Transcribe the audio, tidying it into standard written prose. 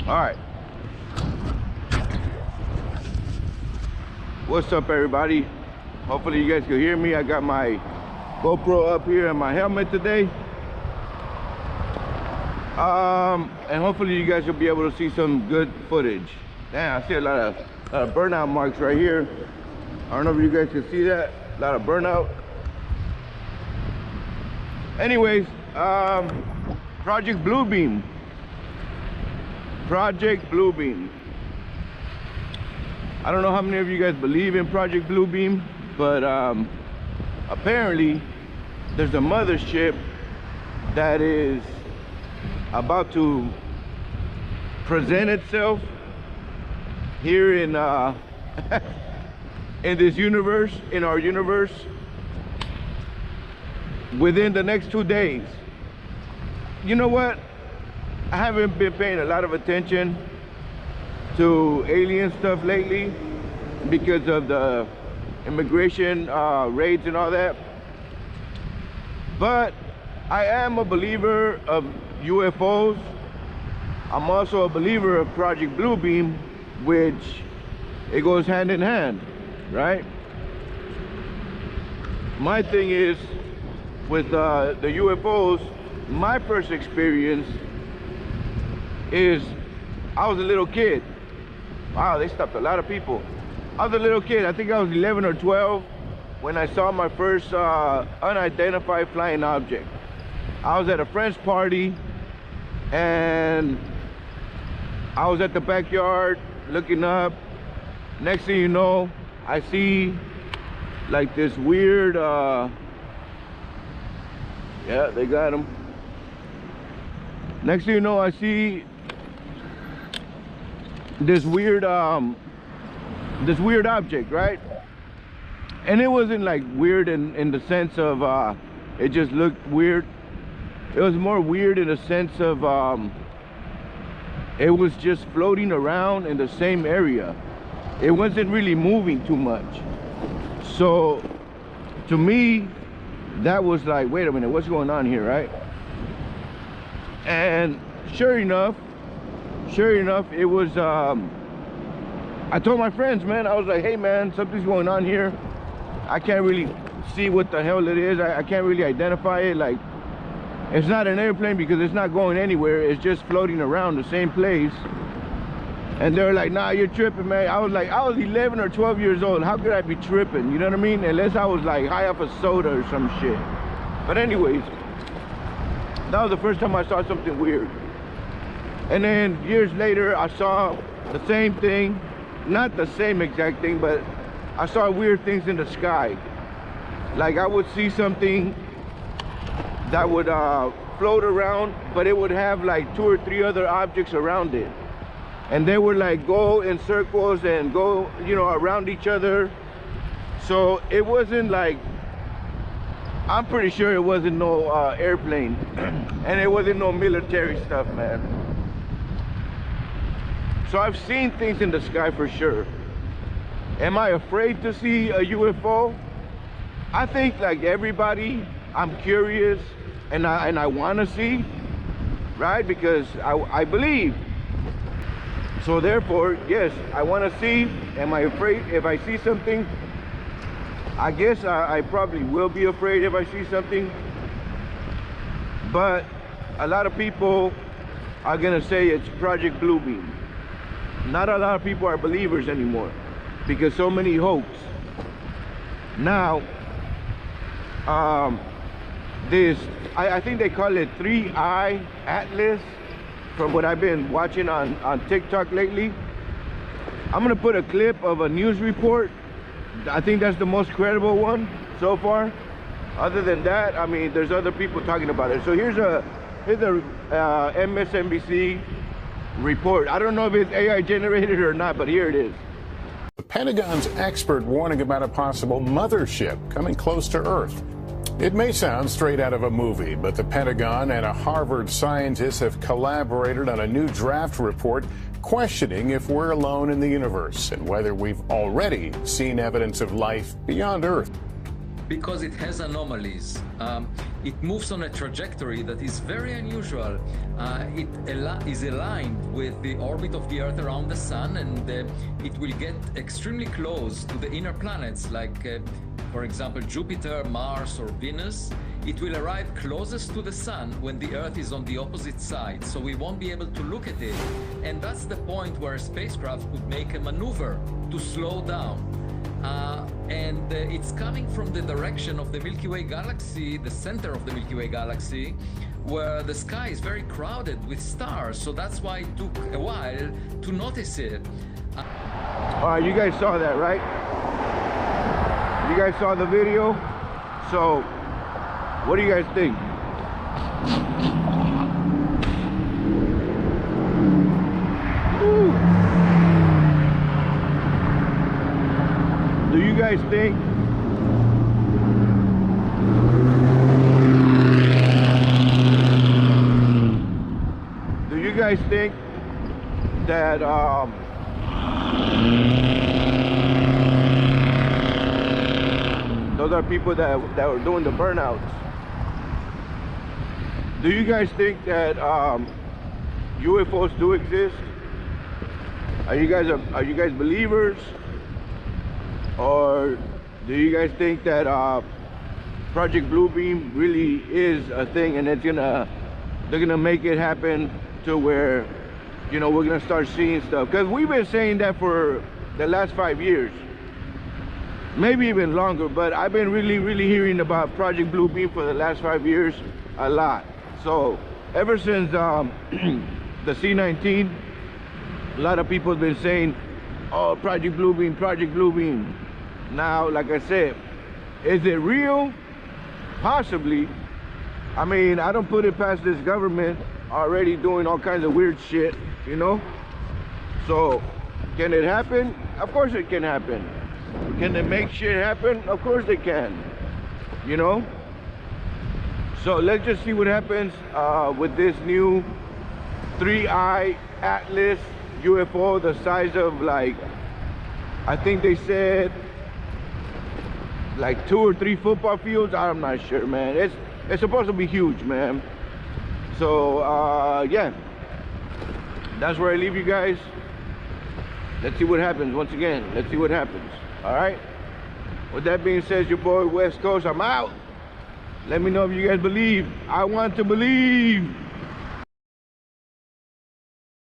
All right. What's up, everybody? Hopefully you guys can hear me. I got my GoPro up here and my helmet today. And hopefully you guys will be able to see some good footage. Damn, I see a lot of burnout marks right here. I don't know if you guys can see that. A lot of burnout. Anyways, Project Bluebeam. Project Bluebeam. I don't know how many of you guys believe in Project Bluebeam, but apparently there's a mothership that is about to present itself here in in this universe, in our universe, within the next 2 days. You know what? I haven't been paying a lot of attention to alien stuff lately because of the immigration raids and all that. But I am a believer of UFOs. I'm also a believer of Project Bluebeam, which it goes hand in hand, right? My thing is with the UFOs, my first experience is I was a little kid. Wow, they stopped a lot of people. I was a little kid. I think I was 11 or 12 when I saw my first unidentified flying object. I was at a friend's party and I was at the backyard looking up. Next thing you know, I see like this weird, yeah, they got him. Next thing you know, I see this weird object, right? And it wasn't like weird in the sense of it just looked weird. It was more weird in the sense of it was just floating around in the same area. It wasn't really moving too much. So to me, that was like, wait a minute, what's going on here, right? And sure enough, it was I told my friends, man, I was like, hey man, something's going on here. I can't really see what the hell it is. I can't really identify it. Like, it's not an airplane because it's not going anywhere. It's just floating around the same place. And they're like, nah, you're tripping, man. I was like, I was 11 or 12 years old. How could I be tripping? You know what I mean? Unless I was like high off a soda or some shit. But anyways, that was the first time I saw something weird. And then years later, I saw the same thing. Not the same exact thing, but I saw weird things in the sky. Like I would see something that would float around, but it would have like 2 or 3 other objects around it. And they would like go in circles and go, you know, around each other. So it wasn't like, I'm pretty sure it wasn't no airplane. And it wasn't no military stuff, man. So I've seen things in the sky for sure. Am I afraid to see a UFO? I think like everybody, I'm curious and I want to see, right? Because I believe. So therefore, yes, I want to see. Am I afraid if I see something? I guess I probably will be afraid if I see something. But a lot of people are gonna say it's Project Bluebeam. Not a lot of people are believers anymore because so many hoax. Now, I think they call it 3-Eye Atlas, from what I've been watching on TikTok lately. I'm gonna put a clip of a news report. I think that's the most credible one so far. Other than that, I mean, there's other people talking about it. So here's a MSNBC report. I don't know if it's AI generated or not, but here it is. The Pentagon's expert warning about a possible mothership coming close to Earth. It may sound straight out of a movie, but the Pentagon and a Harvard scientist have collaborated on a new draft report questioning if we're alone in the universe and whether we've already seen evidence of life beyond Earth. because it has anomalies. It moves on a trajectory that is very unusual. It is aligned with the orbit of the Earth around the Sun, and it will get extremely close to the inner planets like, for example, Jupiter, Mars, or Venus. It will arrive closest to the Sun when the Earth is on the opposite side, so we won't be able to look at it. And that's the point where a spacecraft could make a maneuver to slow down. It's coming from the direction of the Milky Way galaxy, the center of the Milky Way galaxy, where the sky is very crowded with stars, so that's why it took a while to notice it. All right, you guys saw that, right? You guys saw the video? So, what do you guys think? Woo. Do you guys think that those are people that were doing the burnouts? Do you guys think that UFOs do exist? Are you guys believers? Or do you guys think that Project Bluebeam really is a thing, and they're gonna make it happen to where, you know, we're gonna start seeing stuff? Because we've been saying that for the last 5 years, maybe even longer, but I've been really hearing about Project Bluebeam for the last 5 years a lot. So ever since the C-19, a lot of people have been saying, oh, Project Bluebeam, Project Bluebeam. Now, like I said, is it real? Possibly. I mean, I don't put it past this government already doing all kinds of weird shit, you know? So, can it happen? Of course it can happen. Can they make shit happen? Of course they can, you know? So let's just see what happens with this new 3-eye Atlas UFO, the size of, like, I think they said like 2 or 3 football fields. I'm not sure, man. It's supposed to be huge, man. So yeah, that's where I leave you guys. Let's see what happens. Once again, let's see what happens. All right, with that being said, your boy West Coast, I'm out. Let me know if you guys believe. I want to believe.